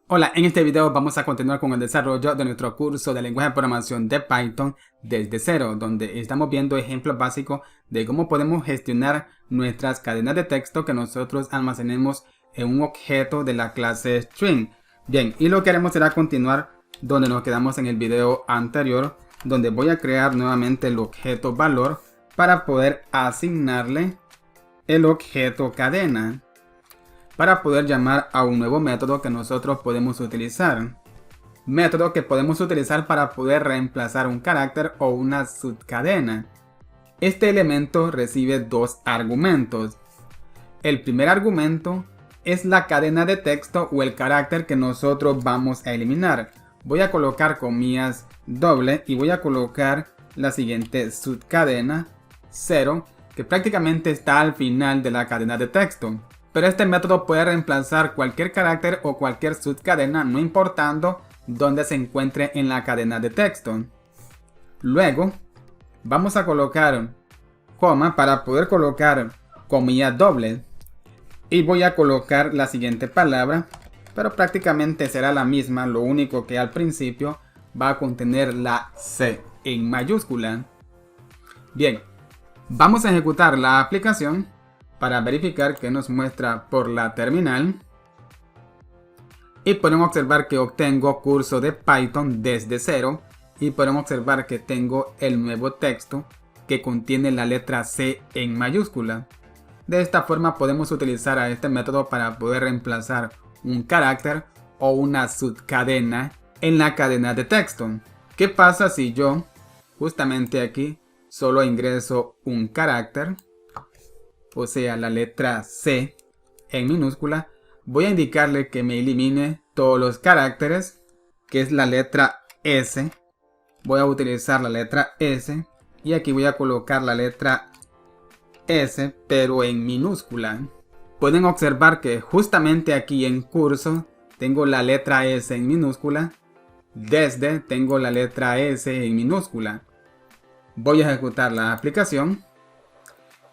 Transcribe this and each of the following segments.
Hola, en este video vamos a continuar con el desarrollo de nuestro curso de lenguaje de programación de Python desde cero, donde estamos viendo ejemplos básicos de cómo podemos gestionar nuestras cadenas de texto que nosotros almacenemos en un objeto de la clase string. Bien, y lo que haremos será continuar donde nos quedamos en el video anterior, donde voy a crear nuevamente el objeto valor para poder asignarle el objeto cadena, para poder llamar a un nuevo método que nosotros podemos utilizar. Método que podemos utilizar para poder reemplazar un carácter o una subcadena. Este elemento recibe dos argumentos. El primer argumento es la cadena de texto o el carácter que nosotros vamos a eliminar. Voy a colocar comillas doble y voy a colocar la siguiente subcadena 0, que prácticamente está al final de la cadena de texto. Pero este método puede reemplazar cualquier carácter o cualquier subcadena, no importando dónde se encuentre en la cadena de texto. Luego, vamos a colocar coma para poder colocar comillas dobles. Y voy a colocar la siguiente palabra, pero prácticamente será la misma, lo único que al principio va a contener la C en mayúscula. Bien, vamos a ejecutar la aplicación para verificar que nos muestra por la terminal. Y podemos observar que obtengo curso de Python desde cero. Y podemos observar que tengo el nuevo texto que contiene la letra C en mayúscula. De esta forma podemos utilizar a este método para poder reemplazar un carácter o una subcadena en la cadena de texto. ¿Qué pasa si yo justamente aquí solo ingreso un carácter? O sea, la letra C en minúscula. Voy a indicarle que me elimine todos los caracteres, que es la letra S. Voy a utilizar la letra S y aquí voy a colocar la letra S, pero en minúscula. Pueden observar que justamente aquí en curso tengo la letra S en minúscula. Desde tengo la letra S en minúscula. Voy a ejecutar la aplicación.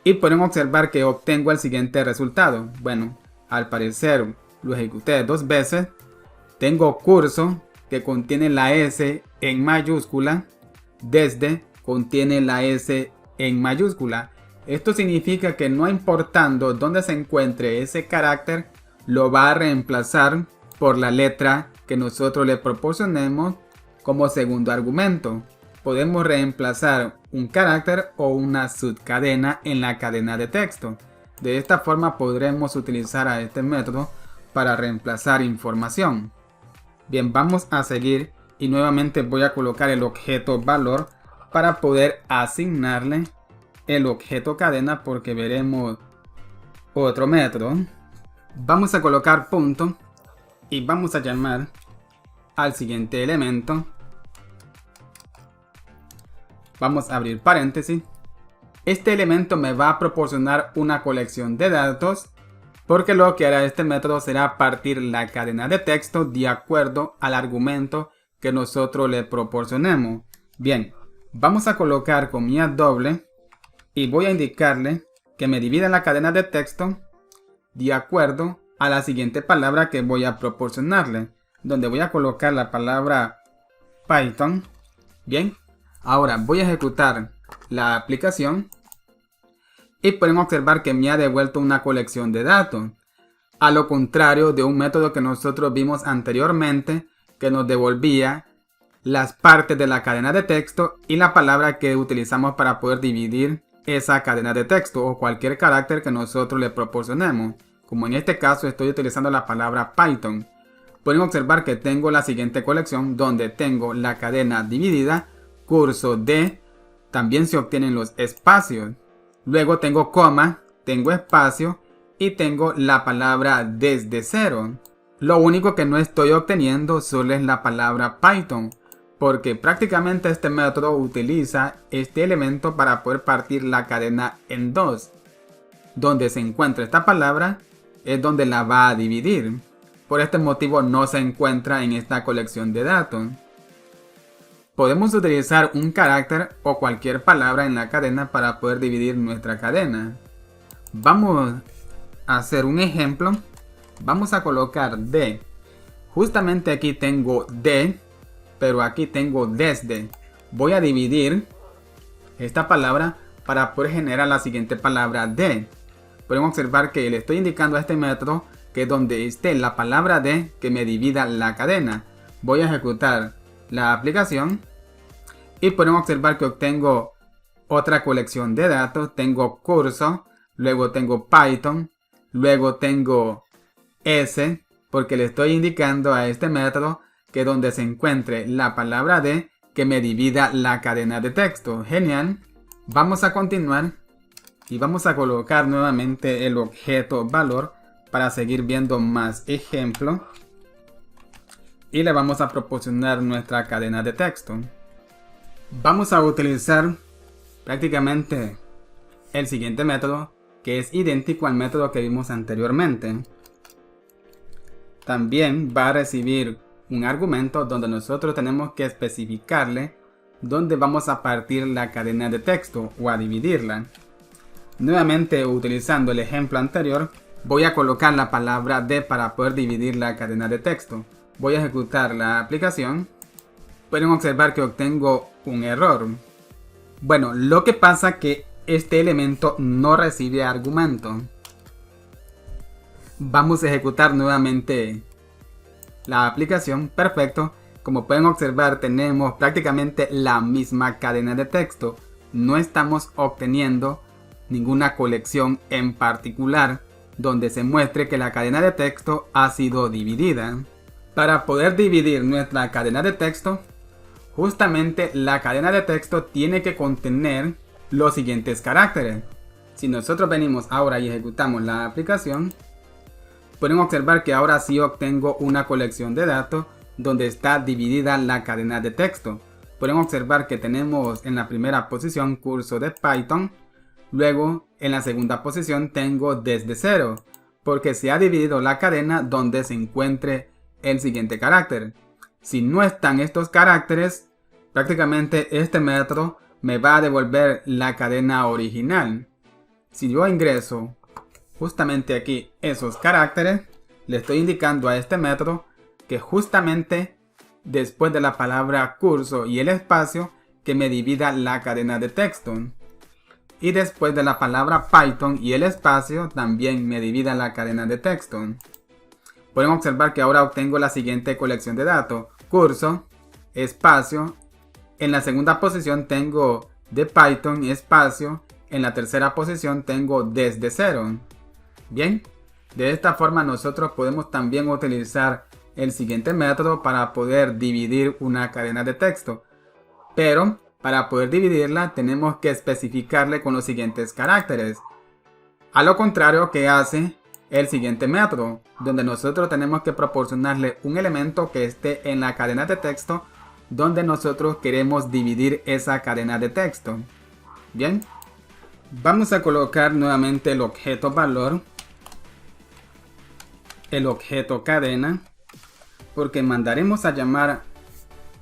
Y pueden observar que obtengo el siguiente resultado. Bueno, al parecer lo ejecuté dos veces. Tengo curso que contiene la S en mayúscula. Desde contiene la S en mayúscula. Esto significa que no importando dónde se encuentre ese carácter, lo va a reemplazar por la letra que nosotros le proporcionemos como segundo argumento. Podemos reemplazar un carácter o una subcadena en la cadena de texto. De esta forma podremos utilizar a este método para reemplazar información. Bien, vamos a seguir y nuevamente voy a colocar el objeto valor para poder asignarle el objeto cadena, porque veremos otro método. Vamos a colocar punto y vamos a llamar al siguiente elemento. Vamos a abrir paréntesis. Este elemento me va a proporcionar una colección de datos, porque lo que hará este método será partir la cadena de texto de acuerdo al argumento que nosotros le proporcionemos. Bien, vamos a colocar comillas doble y voy a indicarle que me divida la cadena de texto de acuerdo a la siguiente palabra que voy a proporcionarle, donde voy a colocar la palabra Python. Bien. Ahora voy a ejecutar la aplicación y pueden observar que me ha devuelto una colección de datos. A lo contrario de un método que nosotros vimos anteriormente, que nos devolvía las partes de la cadena de texto y la palabra que utilizamos para poder dividir esa cadena de texto o cualquier carácter que nosotros le proporcionemos. Como en este caso estoy utilizando la palabra Python. Pueden observar que tengo la siguiente colección donde tengo la cadena dividida, curso de, también se obtienen los espacios. Luego tengo coma, tengo espacio y tengo la palabra desde cero. Lo único que no estoy obteniendo solo es la palabra Python, porque prácticamente este método utiliza este elemento para poder partir la cadena en dos. Donde se encuentra esta palabra es donde la va a dividir. Por este motivo no se encuentra en esta colección de datos. Podemos utilizar un carácter o cualquier palabra en la cadena para poder dividir nuestra cadena. Vamos a hacer un ejemplo. Vamos a colocar de Justamente aquí tengo de, pero aquí tengo desde. Voy a dividir esta palabra para poder generar la siguiente palabra de. Pueden observar que le estoy indicando a este método que donde esté la palabra de, que me divida la cadena. Voy a ejecutar la aplicación y pueden observar que obtengo otra colección de datos. Tengo curso, luego tengo Python, luego tengo S, porque le estoy indicando a este método que donde se encuentre la palabra de, que me divida la cadena de texto. Genial. Vamos a continuar y vamos a colocar nuevamente el objeto valor para seguir viendo más ejemplos. Y le vamos a proporcionar nuestra cadena de texto. Vamos a utilizar prácticamente el siguiente método, que es idéntico al método que vimos anteriormente. También va a recibir un argumento donde nosotros tenemos que especificarle dónde vamos a partir la cadena de texto o a dividirla. Nuevamente, utilizando el ejemplo anterior, voy a colocar la palabra de para poder dividir la cadena de texto. Voy a ejecutar la aplicación. Pueden observar que obtengo un error. Bueno, lo que pasa es que este elemento no recibe argumento. Vamos a ejecutar nuevamente la aplicación. Perfecto. Como pueden observar, tenemos prácticamente la misma cadena de texto. No estamos obteniendo ninguna colección en particular donde se muestre que la cadena de texto ha sido dividida. Para poder dividir nuestra cadena de texto, justamente la cadena de texto tiene que contener los siguientes caracteres. Si nosotros venimos ahora y ejecutamos la aplicación, pueden observar que ahora sí obtengo una colección de datos donde está dividida la cadena de texto. Pueden observar que tenemos en la primera posición curso de Python, luego en la segunda posición tengo desde cero, porque se ha dividido la cadena donde se encuentre el siguiente carácter. Si no están estos caracteres, prácticamente este método me va a devolver la cadena original. Si yo ingreso justamente aquí esos caracteres, le estoy indicando a este método que justamente después de la palabra curso y el espacio, que me divida la cadena de texto. Y después de la palabra Python y el espacio, también me divida la cadena de texto. Pueden observar que ahora obtengo la siguiente colección de datos: curso, espacio. En la segunda posición tengo de Python y espacio. En la tercera posición tengo desde cero. Bien, de esta forma nosotros podemos también utilizar el siguiente método para poder dividir una cadena de texto. Pero para poder dividirla tenemos que especificarle con los siguientes caracteres. A lo contrario que hace el siguiente método, donde nosotros tenemos que proporcionarle un elemento que esté en la cadena de texto donde nosotros queremos dividir esa cadena de texto. Bien, vamos a colocar nuevamente el objeto valor, el objeto cadena, porque mandaremos a llamar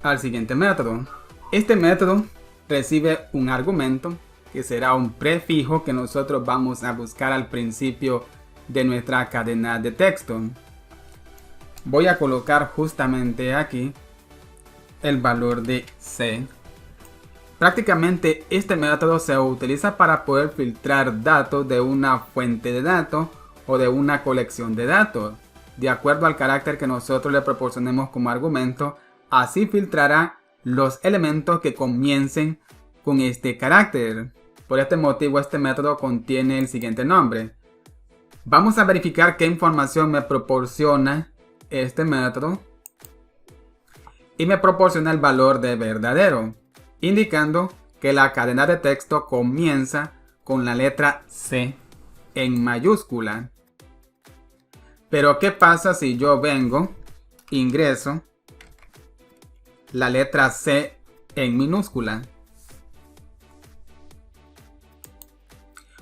al siguiente método. Este método recibe un argumento que será un prefijo que nosotros vamos a buscar al principio de nuestra cadena de texto. Voy a colocar justamente aquí el valor de C. Prácticamente este método se utiliza para poder filtrar datos de una fuente de datos o de una colección de datos. De acuerdo al carácter que nosotros le proporcionemos como argumento, así filtrará los elementos que comiencen con este carácter. Por este motivo este método contiene el siguiente nombre. Vamos a verificar qué información me proporciona este método. Y me proporciona el valor de verdadero, indicando que la cadena de texto comienza con la letra C en mayúscula. Pero ¿qué pasa si yo vengo, ingreso la letra C en minúscula?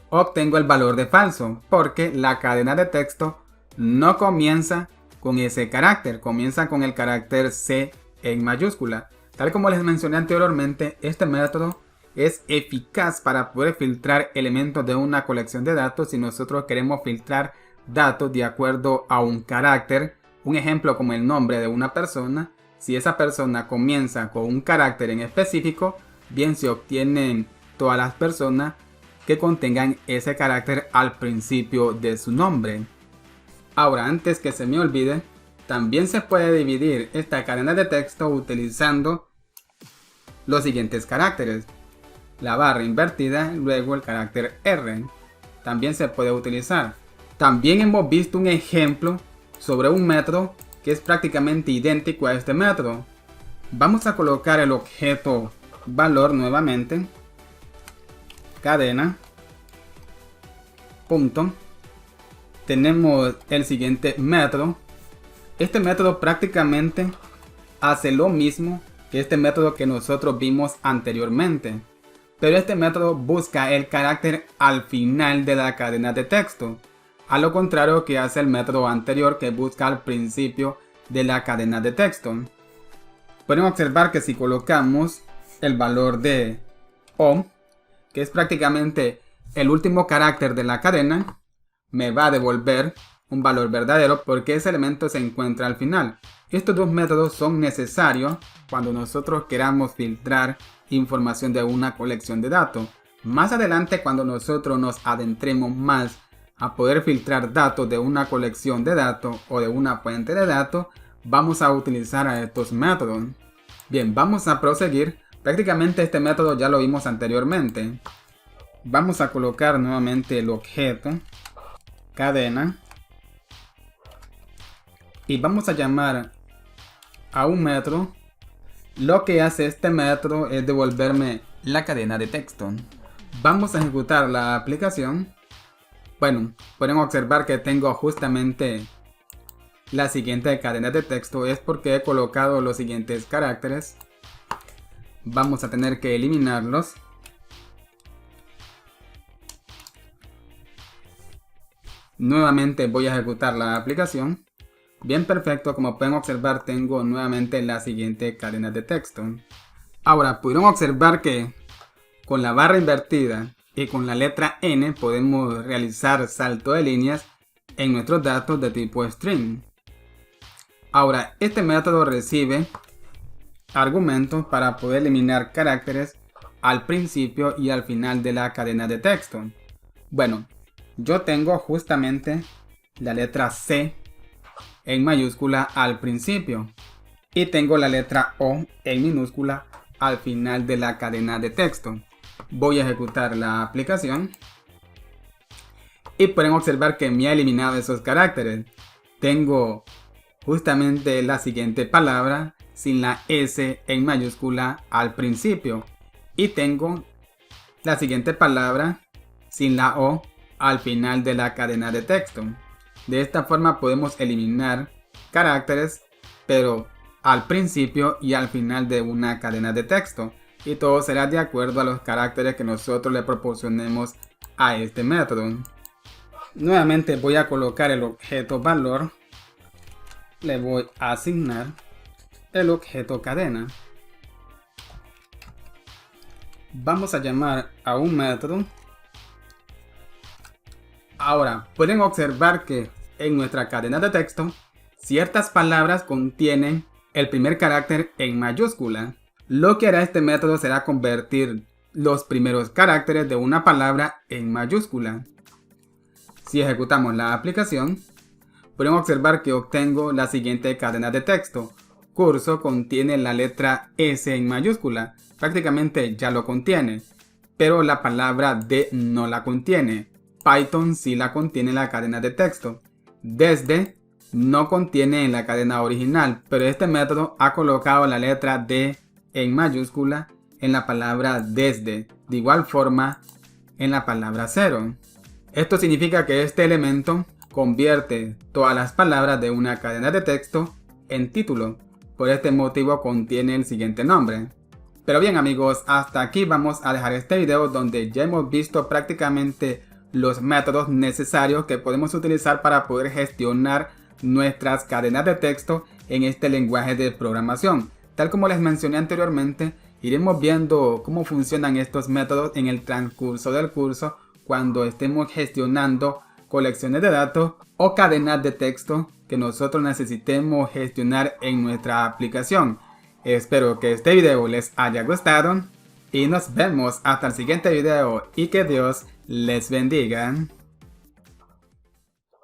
Obtengo el valor de falso, porque la cadena de texto no comienza con ese carácter, comienza con el carácter C en mayúscula. Tal como les mencioné anteriormente, este método es eficaz para poder filtrar elementos de una colección de datos si nosotros queremos filtrar datos de acuerdo a un carácter un ejemplo como el nombre de una persona, si esa persona comienza con un carácter en específico, bien se obtienen todas las personas que contengan ese carácter al principio de su nombre. Ahora, antes que se me olvide, también se puede dividir esta cadena de texto utilizando los siguientes caracteres. La barra invertida, luego el carácter R. También se puede utilizar. También hemos visto un ejemplo sobre un método que es prácticamente idéntico a este método. Vamos a colocar el objeto valor nuevamente. Cadena. Punto. Tenemos el siguiente método. Este método prácticamente hace lo mismo que este método que nosotros vimos anteriormente. Pero este método busca el carácter al final de la cadena de texto, a lo contrario que hace el método anterior que busca al principio de la cadena de texto. Pueden observar que si colocamos el valor de O, que es prácticamente el último carácter de la cadena, me va a devolver un valor verdadero porque ese elemento se encuentra al final. Estos dos métodos son necesarios cuando nosotros queramos filtrar información de una colección de datos. Más adelante, cuando nosotros nos adentremos más a poder filtrar datos de una colección de datos o de una fuente de datos, vamos a utilizar a estos métodos. Bien, vamos a proseguir. Prácticamente este método ya lo vimos anteriormente. Vamos a colocar nuevamente el objeto cadena y vamos a llamar a un método. Lo que hace este método es devolverme la cadena de texto. Vamos a ejecutar la aplicación. Bueno, pueden observar que tengo justamente la siguiente cadena de texto. Es porque he colocado los siguientes caracteres. Vamos a tener que eliminarlos. Nuevamente voy a ejecutar la aplicación. Bien, perfecto, como pueden observar tengo nuevamente la siguiente cadena de texto. Ahora pudieron observar que con la barra invertida y con la letra N podemos realizar salto de líneas en nuestros datos de tipo string. Ahora este método recibe argumentos para poder eliminar caracteres al principio y al final de la cadena de texto. Bueno, yo tengo justamente la letra C en mayúscula al principio y tengo la letra O en minúscula al final de la cadena de texto. Voy a ejecutar la aplicación y pueden observar que me ha eliminado esos caracteres. Tengo justamente la siguiente palabra sin la S en mayúscula al principio y tengo la siguiente palabra sin la O al final de la cadena de texto. De esta forma podemos eliminar caracteres, pero al principio y al final de una cadena de texto. Y todo será de acuerdo a los caracteres que nosotros le proporcionemos a este método. Nuevamente voy a colocar el objeto valor. Le voy a asignar el objeto cadena. Vamos a llamar a un método. Ahora, pueden observar que en nuestra cadena de texto, ciertas palabras contienen el primer carácter en mayúscula. Lo que hará este método será convertir los primeros caracteres de una palabra en mayúscula. Si ejecutamos la aplicación, pueden observar que obtengo la siguiente cadena de texto. Curso contiene la letra S en mayúscula. Prácticamente ya lo contiene, pero la palabra D no la contiene. Python sí la contiene en la cadena de texto. Desde no contiene en la cadena original, pero este método ha colocado la letra D en mayúscula en la palabra desde. De igual forma en la palabra 0. Esto significa que este elemento convierte todas las palabras de una cadena de texto en título. Por este motivo contiene el siguiente nombre. Pero bien amigos, hasta aquí vamos a dejar este video donde ya hemos visto prácticamente los métodos necesarios que podemos utilizar para poder gestionar nuestras cadenas de texto en este lenguaje de programación. Tal como les mencioné anteriormente, iremos viendo cómo funcionan estos métodos en el transcurso del curso cuando estemos gestionando colecciones de datos o cadenas de texto que nosotros necesitemos gestionar en nuestra aplicación. Espero que este video les haya gustado y nos vemos hasta el siguiente video y que Dios les bendiga.